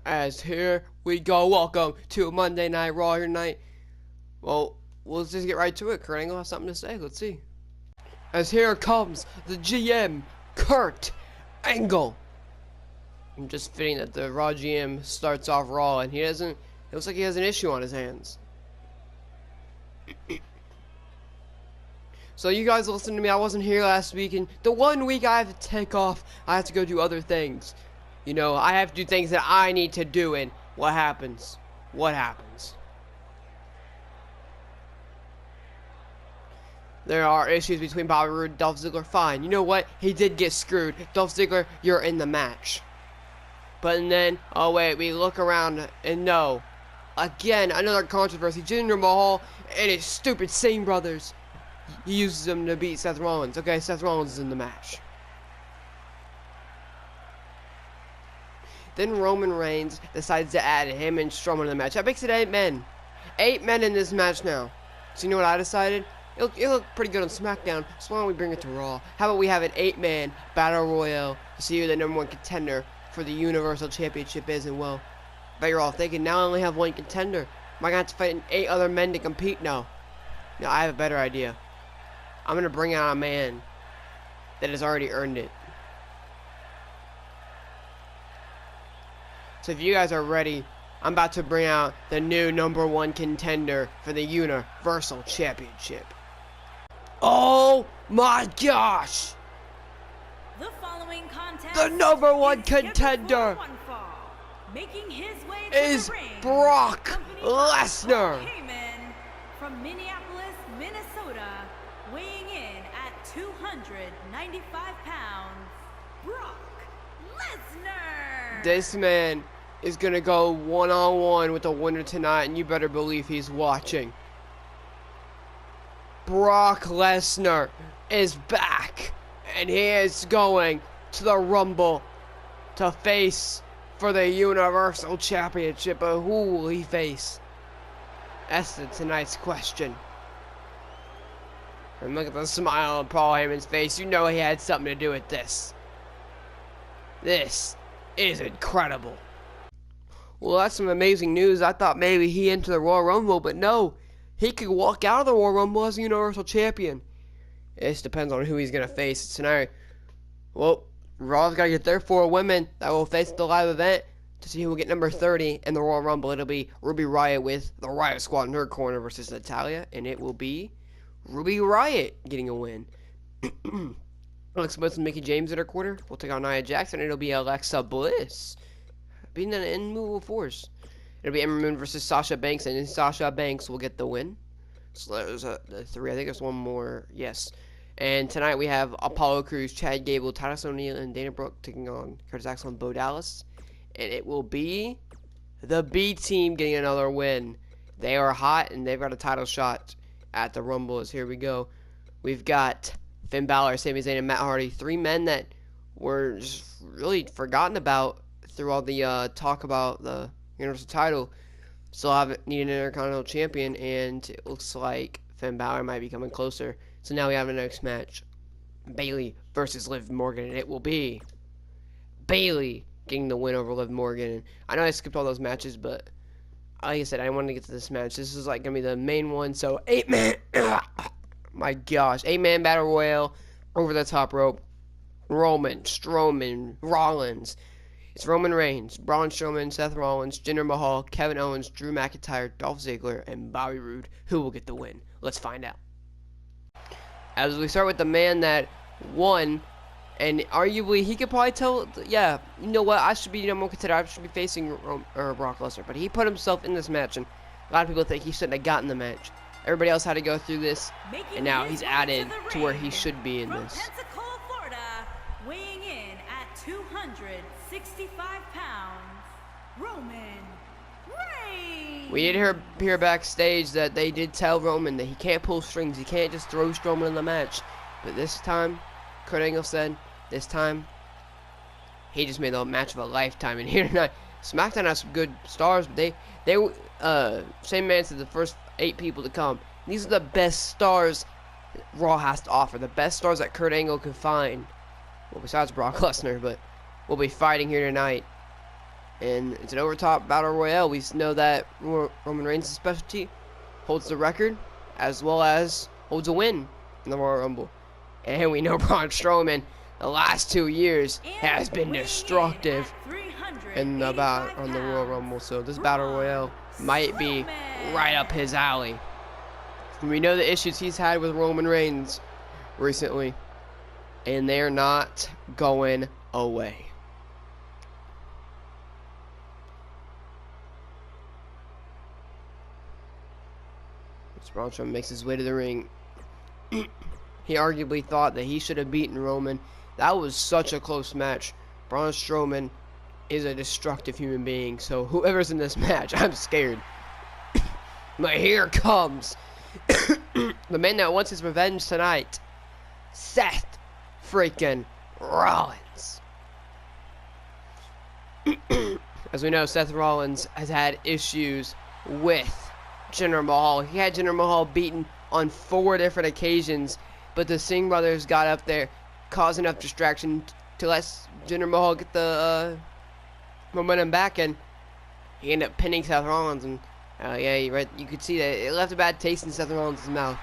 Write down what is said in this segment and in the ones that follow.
As here we go. Welcome to Monday Night Raw tonight. Well, let's just get right to it. Kurt Angle has something to say. Let's see. As here comes the GM, Kurt Angle. I'm just fitting that the Raw GM starts off Raw and he doesn't. It looks like he has an issue on his hands. So you guys listen to me. I wasn't here last week, and the 1 week I have to take off, I have to go do other things. You know, I have to do things that I need to do, and what happens? What happens? There are issues between Bobby Roode and Dolph Ziggler. Fine. You know what? He did get screwed. Dolph Ziggler, you're in the match. But then, oh wait, we look around and no. Again, another controversy. Jinder Mahal and his stupid Singh brothers. He uses them to beat Seth Rollins. Okay, Seth Rollins is in the match. Then Roman Reigns decides to add him and Strowman to the match. That makes it 8 men. 8 men in this match now. So you know what I decided? It looked pretty good on SmackDown, so why don't we bring it to Raw? How about we have an 8-man Battle Royale to see who the #1 contender for the Universal Championship is, and well, I bet you're all thinking, now I only have 1 contender. Am I going to have to fight 8 other men to compete? No. No, I have a better idea. I'm going to bring out a man that has already earned it. So if you guys are ready, I'm about to bring out the new #1 contender for the Universal Championship. Oh my gosh! The following contest the #1 contender making his way is to the ring, Brock Lesnar. From Minneapolis, Minnesota, weighing in at 295 pounds, Brock Lesnar. This man is gonna go one-on-one with the winner tonight, and you better believe he's watching. Brock Lesnar is back, and he is going to the Rumble to face for the Universal Championship. But who will he face? That's tonight's question. And look at the smile on Paul Heyman's face. You know he had something to do with this. This is incredible. Well, that's some amazing news. I thought maybe he entered the Royal Rumble, but no. He could walk out of the Royal Rumble as a Universal Champion. It just depends on who he's going to face tonight. Well, Raw's got to get their 4 women that will face the live event to see who will get number 30 in the Royal Rumble. It'll be Ruby Riott with the Riott Squad in her corner versus Natalya, and it will be Ruby Riott getting a win. Alexa Bliss and Mickie James in her corner. We'll take on Nia Jax, and it'll be Alexa Bliss being an immovable force. It'll be Ember Moon versus Sasha Banks, and Sasha Banks will get the win. So there's the 3. I think there's one more. Yes. And tonight we have Apollo Crews, Chad Gable, Titus O'Neil, and Dana Brooke taking on Curtis Axel and Bo Dallas. And it will be the B team getting another win. They are hot, and they've got a title shot at the Rumble. As here we go. We've got Finn Balor, Sami Zayn, and Matt Hardy. 3 men that were just really forgotten about through all the talk about the Universal title. Still haven't needed an Intercontinental Champion, and it looks like Finn Balor might be coming closer. So now we have the next match. Bayley versus Liv Morgan, and it will be Bayley getting the win over Liv Morgan. I know I skipped all those matches, but like I said, I wanted to get to this match. This is like going to be the main one. So 8-man, my gosh, 8-man Battle Royale over the top rope. Roman, Strowman, Rollins. It's Roman Reigns, Braun Strowman, Seth Rollins, Jinder Mahal, Kevin Owens, Drew McIntyre, Dolph Ziggler, and Bobby Roode. Who will get the win? Let's find out. As we start with the man that won, and arguably he could probably tell, yeah, you know what, I should be #1 contender. I should be facing Brock Lesnar. But he put himself in this match, and a lot of people think he shouldn't have gotten the match. Everybody else had to go through this, and now he's added to where he should be in this. Pensacola, Florida, weighing in at 265 pounds, Roman Reigns. We did hear backstage that they did tell Roman that he can't pull strings. He can't just throw Strowman in the match. But this time, Kurt Angle said, this time, he just made the match of a lifetime. And here tonight, SmackDown has some good stars, but same man said the first 8 people to come. These are the best stars Raw has to offer. The best stars that Kurt Angle can find. Well, besides Brock Lesnar, but we'll be fighting here tonight. And it's an overtop battle royale. We know that Roman Reigns' specialty holds the record as well as holds a win in the Royal Rumble. And we know Braun Strowman, the last 2 years, has been destructive in the on the Royal Rumble. So this battle royale might be right up his alley. And we know the issues he's had with Roman Reigns recently, and they're not going away. Braun Strowman makes his way to the ring. He arguably thought that he should have beaten Roman. That was such a close match. Braun Strowman is a destructive human being, so whoever's in this match, I'm scared. But here comes the man that wants his revenge tonight, Seth freaking Rollins. As we know, Seth Rollins has had issues with Jinder Mahal. He had Jinder Mahal beaten on 4 different occasions, but the Singh brothers got up there, caused enough distraction to let Jinder Mahal get the momentum back, and he ended up pinning Seth Rollins. And yeah, you could see that it left a bad taste in Seth Rollins' mouth.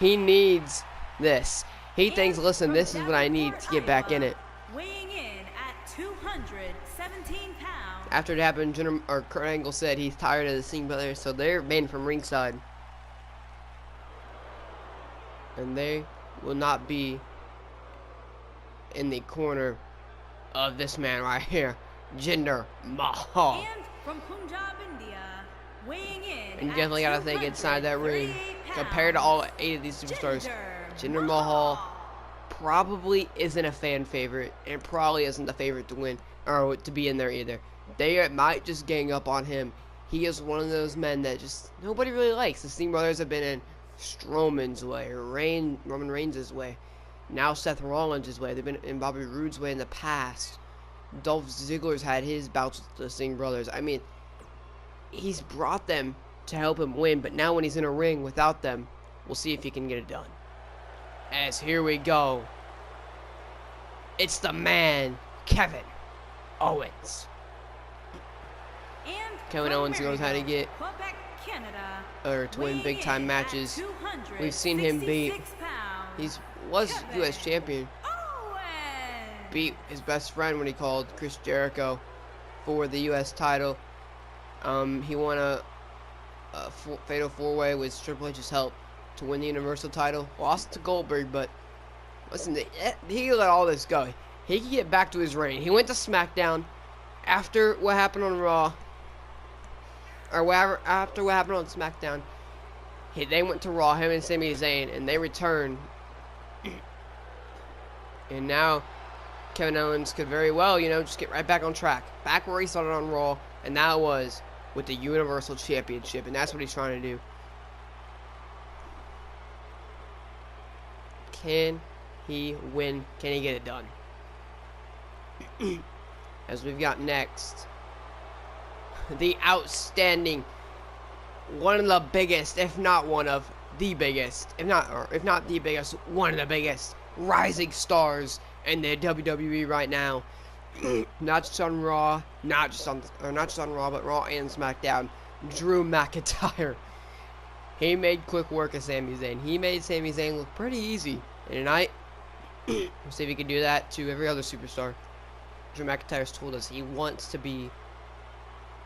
He needs this. He thinks, listen, this is what I need to get back in it. Weighing in at 217 pounds. After it happened, Kurt Angle said he's tired of the Singh brothers, so they're banned from ringside. And they will not be in the corner of this man right here, Jinder Mahal. And from Punjab, India, weighing in And you definitely gotta think inside that ring, compared to all 8 of these superstars, Jinder Mahal probably isn't a fan favorite, and probably isn't the favorite to win or to be in there either. They might just gang up on him. He is one of those men that just nobody really likes. The Singh brothers have been in Strowman's way, or Roman Reigns' way. Now Seth Rollins' way. They've been in Bobby Roode's way in the past. Dolph Ziggler's had his bouts with the Singh brothers. I mean, he's brought them to help him win, but now when he's in a ring without them, we'll see if he can get it done. As here we go. It's the man, Kevin Owens. Kevin Owens knows how to get to win big time matches. We've seen him beat. Was U.S. champion. Beat his best friend when he called Chris Jericho for the U.S. title. He won a fatal 4-way with Triple H's help to win the Universal title. Lost to Goldberg, but listen, he let all this go. He can get back to his reign. He went to SmackDown after what happened on Raw. Or whatever, after what happened on SmackDown, they went to Raw, him and Sami Zayn, and they returned. And now, Kevin Owens could very well, just get right back on track. Back where he started on Raw, and that was with the Universal Championship, and that's what he's trying to do. Can he win? Can he get it done? As we've got next, the outstanding, one of the biggest, if not one of the biggest, if not the biggest, one of the biggest rising stars in the WWE right now. Not just on Raw, not just on Raw, but Raw and SmackDown. Drew McIntyre. He made quick work of Sami Zayn. He made Sami Zayn look pretty easy. And tonight, we'll see if he can do that to every other superstar. Drew McIntyre's told us he wants to be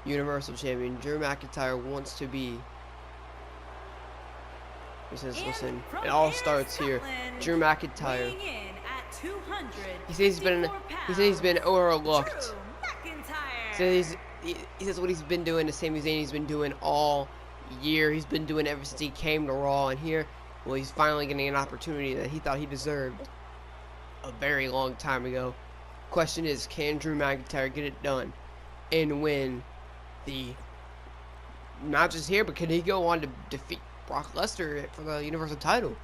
Universal Champion. Drew McIntyre wants to be. He says, listen, it all starts here. Drew McIntyre. He says he's been overlooked. He says what he's been doing to Sami Zayn, he's been doing all year. He's been doing ever since he came to Raw, and here, well, he's finally getting an opportunity that he thought he deserved a very long time ago. Question is, can Drew McIntyre get it done and win the, not just here, but can he go on to defeat Brock Lesnar for the Universal title?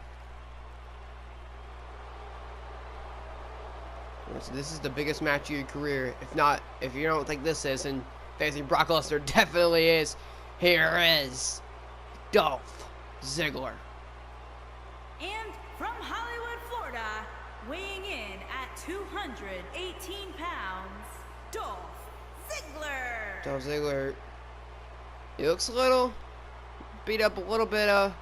So this is the biggest match of your career. If you don't think this is, and facing Brock Lesnar definitely is. Here is Dolph Ziggler. And from Hollywood, Florida, weighing in at 218 pounds, Dolph Ziggler. Ziggler. Dolph Ziggler, he looks a little beat up, a little bit I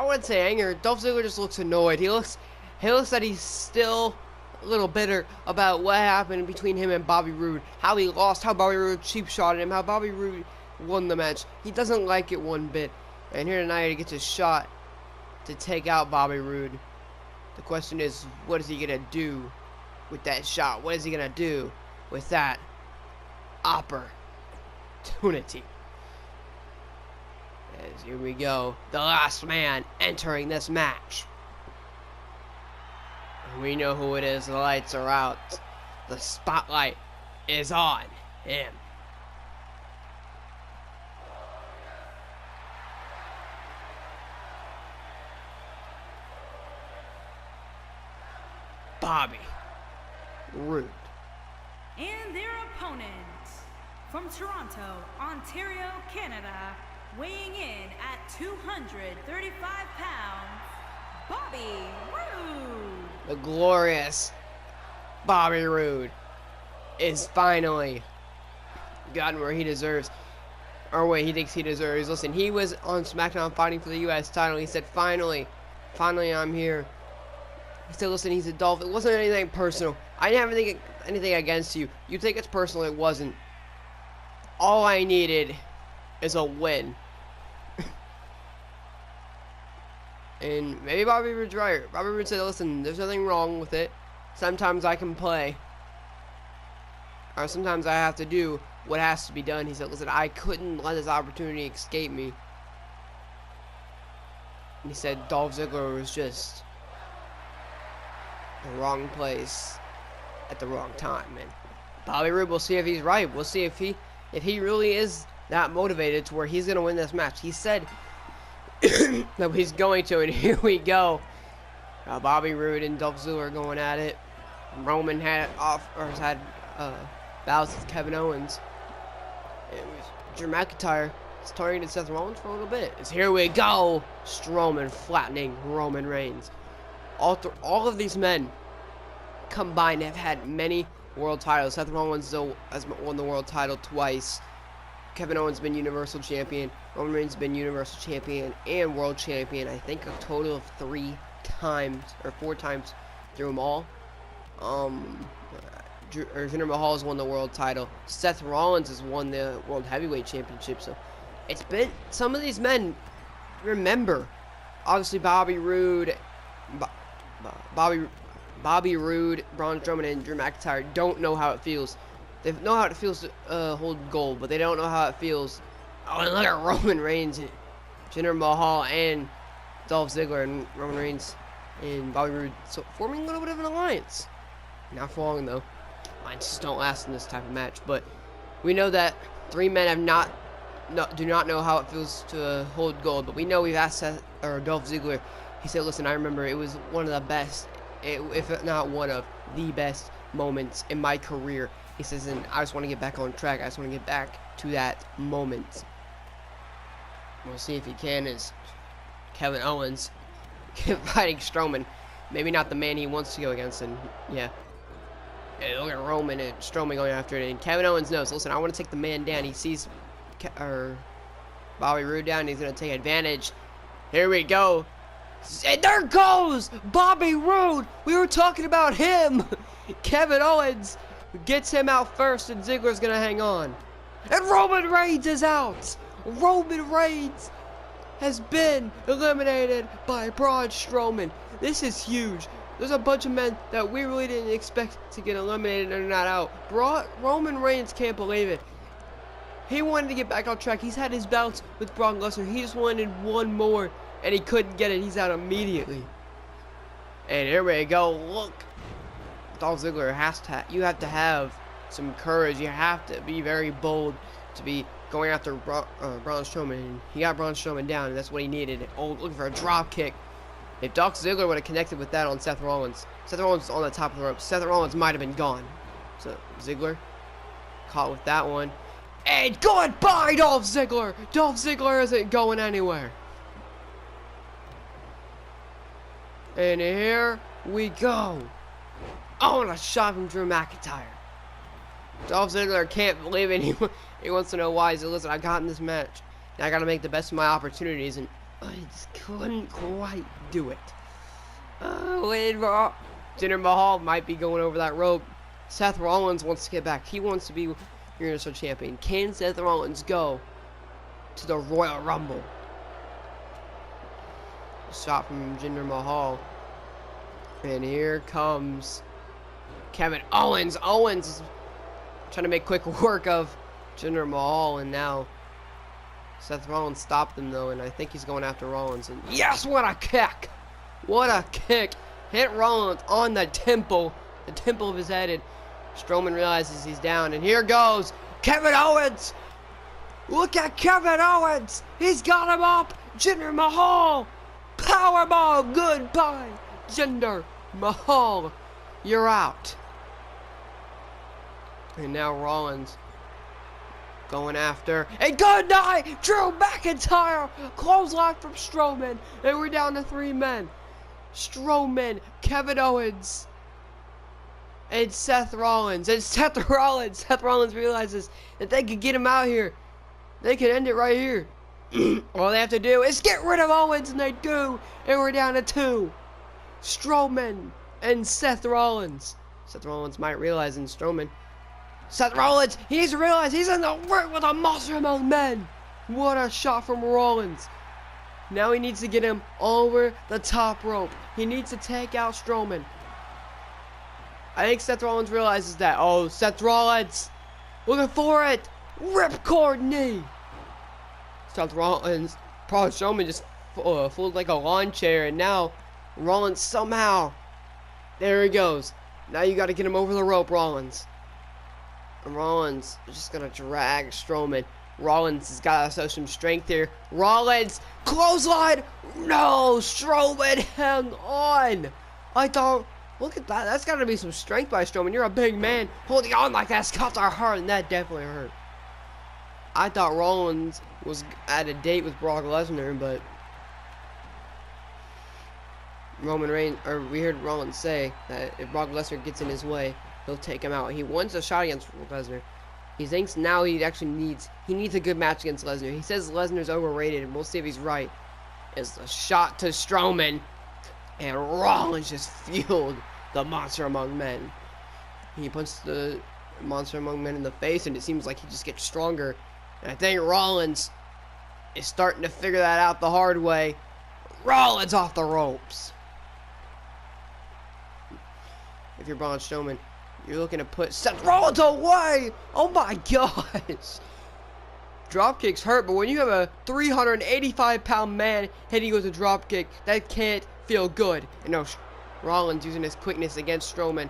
wouldn't say anger. Dolph Ziggler just looks annoyed. He looks that he's still a little bitter about what happened between him and Bobby Roode. How he lost, how Bobby Roode cheap shotted him, how Bobby Roode won the match. He doesn't like it one bit. And here tonight he gets a shot to take out Bobby Roode. The question is, what is he gonna do with that shot? What is he gonna do with that opportunity? As here we go, the last man entering this match. We know who it is. The lights are out. The spotlight is on him. Bobby Roode. And their opponent, from Toronto, Ontario, Canada, weighing in at 235 pounds, Bobby Roode. The glorious Bobby Roode is finally gotten where he deserves, or what he thinks he deserves. Listen, he was on SmackDown fighting for the U.S. title. He said, finally I'm here. He said, listen, he's a Dolph. It wasn't anything personal. I didn't have anything against you. You think it's personal. It wasn't. All I needed is a win. And maybe Bobby Roode's right. Bobby Roode said, listen, there's nothing wrong with it. Sometimes I can play. Or sometimes I have to do what has to be done. He said, listen, I couldn't let this opportunity escape me. And he said Dolph Ziggler was just the wrong place at the wrong time. And Bobby Roode, we'll see if he's right. We'll see if he really is that motivated to where he's going to win this match. He said that he's going to, and here we go. Bobby Roode and Dolph Ziggler going at it. Roman had bouts with Kevin Owens. It was Drew McIntyre targeting Seth Rollins for a little bit. It's here we go. Strowman flattening Roman Reigns. All of these men combined have had many world titles. Seth Rollins, though, has won the world title twice. Kevin Owens has been Universal Champion. Roman Reigns has been Universal Champion and World Champion. I think a total of 3 times or 4 times through them all. Jinder Mahal has won the world title. Seth Rollins has won the World Heavyweight Championship. So it's been, some of these men, remember, obviously Bobby Roode, Bobby Roode, Braun Strowman, and Drew McIntyre don't know how it feels. They know how it feels to hold gold, but they don't know how it feels. Oh, and look at Roman Reigns, Jinder Mahal, and Dolph Ziggler, and Roman Reigns and Bobby Roode, so forming a little bit of an alliance. Not for long though. Alliances don't last in this type of match, but we know that 3 men do not know how it feels to hold gold. But we know we've asked Dolph Ziggler. He said, "Listen, I remember it was one of the best, if not one of the best moments in my career." He says, and I just want to get back on track. I just want to get back to that moment. We'll see if he can, as Kevin Owens fighting Strowman. Maybe not the man he wants to go against, and yeah. Look at Roman and Strowman going after it, and Kevin Owens knows, listen, I want to take the man down. He sees Bobby Roode down, and he's going to take advantage. Here we go. And there goes Bobby Roode. We were talking about him. Kevin Owens gets him out first, and Ziggler's going to hang on. And Roman Reigns is out. Roman Reigns has been eliminated by Braun Strowman. This is huge. There's a bunch of men that we really didn't expect to get eliminated and they're not out. Roman Reigns can't believe it. He wanted to get back on track. He's had his bouts with Brock Lesnar. He just wanted one more, and he couldn't get it. He's out immediately. And here we go. Look. Dolph Ziggler you have to have some courage. You have to be very bold to be going after Braun Strowman. And he got Braun Strowman down, and that's what he needed. Oh, looking for a drop kick. If Dolph Ziggler would have connected with that on Seth Rollins was on the top of the rope. Seth Rollins might have been gone. So Ziggler caught with that one. And goodbye, Dolph Ziggler! Dolph Ziggler isn't going anywhere. And here we go. Oh, and a shot from Drew McIntyre. Dolph Ziggler can't believe it. He wants to know why. He said, listen, I got in this match. And I got to make the best of my opportunities. And I just couldn't quite do it. Jinder Mahal might be going over that rope. Seth Rollins wants to get back. He wants to be your Universal Champion. Can Seth Rollins go to the Royal Rumble? Shot from Jinder Mahal. And here comes Kevin Owens. Owens is trying to make quick work of Jinder Mahal, and now Seth Rollins stopped him though, and I think he's going after Rollins. And yes, what a kick! What a kick! Hit Rollins on the temple of his head, and Strowman realizes he's down, and here goes Kevin Owens! Look at Kevin Owens! He's got him up! Jinder Mahal! Powerbomb! Goodbye, Jinder Mahal! You're out. And now Rollins going after. And good night, Drew McIntyre! Clothesline from Strowman, and we're down to 3 men. Strowman, Kevin Owens, and Seth Rollins. And Seth Rollins realizes that they could get him out here. They could end it right here. All they have to do is get rid of Owens, and they do. And we're down to 2. Strowman and Seth Rollins. Seth Rollins might realize in Strowman. Seth Rollins, he needs to realize he's in the ring with a monster among men. What a shot from Rollins. Now he needs to get him over the top rope. He needs to take out Strowman. I think Seth Rollins realizes that. Oh, Seth Rollins, looking for it. Ripcord knee. Seth Rollins, Braun Strowman just fooled like a lawn chair, and now Rollins somehow. There he goes. Now you got to get him over the rope, Rollins. And Rollins is just going to drag Strowman. Rollins has got to show some strength here. Rollins, clothesline. No, Strowman, hang on. I thought, look at that. That's got to be some strength by Strowman. You're a big man. Holding on like that's got to hurt, and that definitely hurt. I thought Rollins was at a date with Brock Lesnar, but we heard Rollins say that if Brock Lesnar gets in his way, he'll take him out. He wants a shot against Lesnar. He thinks now he actually needs a good match against Lesnar. He says Lesnar's overrated, and we'll see if he's right. It's a shot to Strowman, and Rollins just fueled the Monster Among Men. He puts the Monster Among Men in the face, and it seems like he just gets stronger. And I think Rollins is starting to figure that out the hard way. Rollins off the ropes. If you're Braun Strowman, you're looking to put Seth Rollins away. Oh my gosh. Drop kicks hurt, but when you have a 385-pound man hitting you with a drop kick, that can't feel good. And no, Rollins using his quickness against Strowman.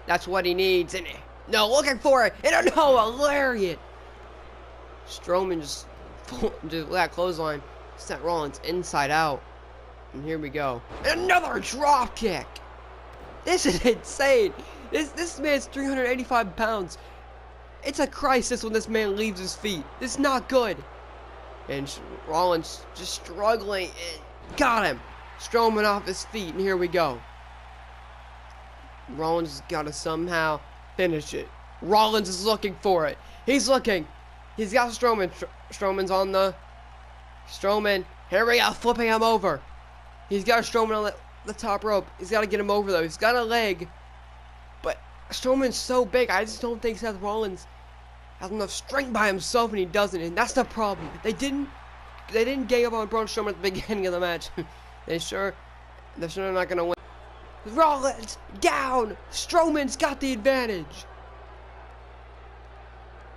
That's what he needs. And no, looking for it. And no, a lariat. Strowman just that clothesline. Seth Rollins inside out. And here we go. And another drop kick. This is insane. This man's 385 pounds. It's a crisis when this man leaves his feet. This is not good. And Rollins just struggling. And got him. Strowman off his feet. And here we go. Rollins has got to somehow finish it. Rollins is looking for it. He's looking. He's got Strowman. Strowman's on the... Strowman. Here we go. Flipping him over. He's got Strowman on the top rope. He's got to get him over, though. He's got a leg. But Strowman's so big. I just don't think Seth Rollins has enough strength by himself, and he doesn't. And that's the problem. They didn't gang up on Braun Strowman at the beginning of the match. they're sure not going to win. Rollins down. Strowman's got the advantage.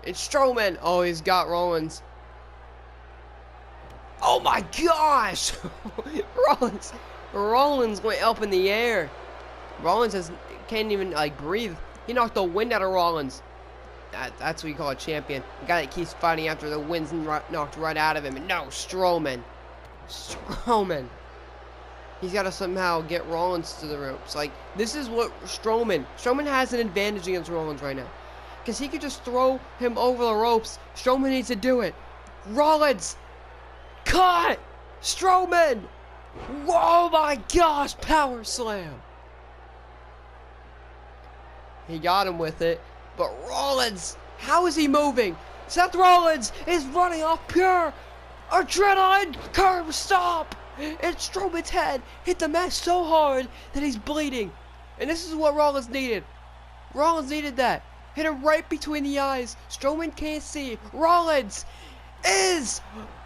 It's Strowman. Oh, he's got Rollins. Oh my gosh! Rollins went up in the air. Rollins can't even like breathe. He knocked the wind out of Rollins. That's what you call a champion. A guy that keeps fighting after the wind's knocked right out of him. And no, Strowman. He's got to somehow get Rollins to the ropes. Like, this is what Strowman has an advantage against Rollins right now. Because he could just throw him over the ropes. Strowman needs to do it. Rollins. Cut! Strowman! Oh my gosh, power slam. He got him with it. But Rollins How is he moving? Seth Rollins is running off pure adrenaline. Curb stop. And Strowman's head hit the mat so hard that he's bleeding. And this is what Rollins needed. Rollins needed that. Hit him right between the eyes. Strowman can't see. Rollins is...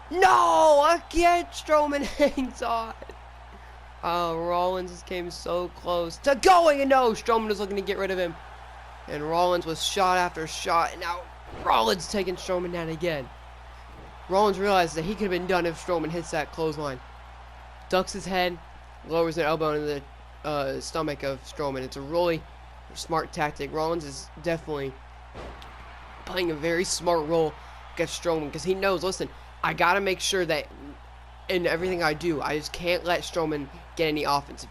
No! Again, Strowman hangs on. Rollins just came so close to going, and no! Strowman was looking to get rid of him. And Rollins was shot after shot, and now Rollins taking Strowman down again. Rollins realized that he could have been done if Strowman hits that clothesline. Ducks his head, lowers an elbow into the stomach of Strowman. It's a really smart tactic. Rollins is definitely playing a very smart role against Strowman because he knows, listen, I gotta make sure that in everything I do, I just can't let Strowman get any offense.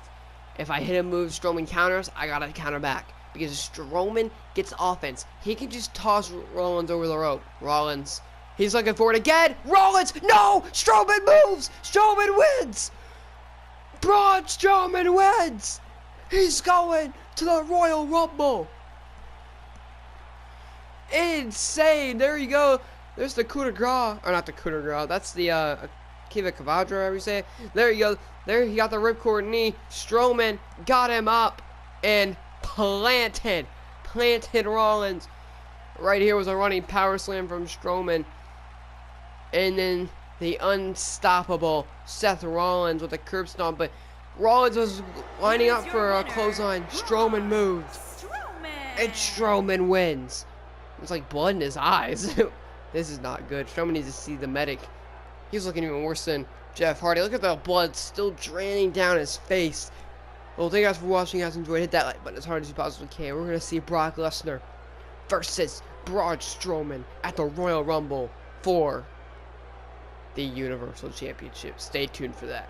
If I hit a move, Strowman counters, I gotta counter back. Because if Strowman gets offense, he can just toss Rollins over the rope. Rollins, he's looking for it again. Rollins, no! Strowman moves! Strowman wins! Braun Strowman wins! He's going to the Royal Rumble. Insane! There you go. There's the coup de grace, or not the coup de grace. That's the Kiva Kavadra, however you say it. There you go. There he got the ripcord knee. Strowman got him up and planted Rollins. Right here was a running power slam from Strowman, and then the unstoppable Seth Rollins with a curb stomp. But Rollins was lining up for a clothesline. Strowman moved, and Strowman wins. It's like blood in his eyes. This is not good. Strowman needs to see the medic. He's looking even worse than Jeff Hardy. Look at the blood still draining down his face. Well, thank you guys for watching. If you guys enjoyed, hit that like button as hard as you possibly can. We're going to see Brock Lesnar versus Braun Strowman at the Royal Rumble for the Universal Championship. Stay tuned for that.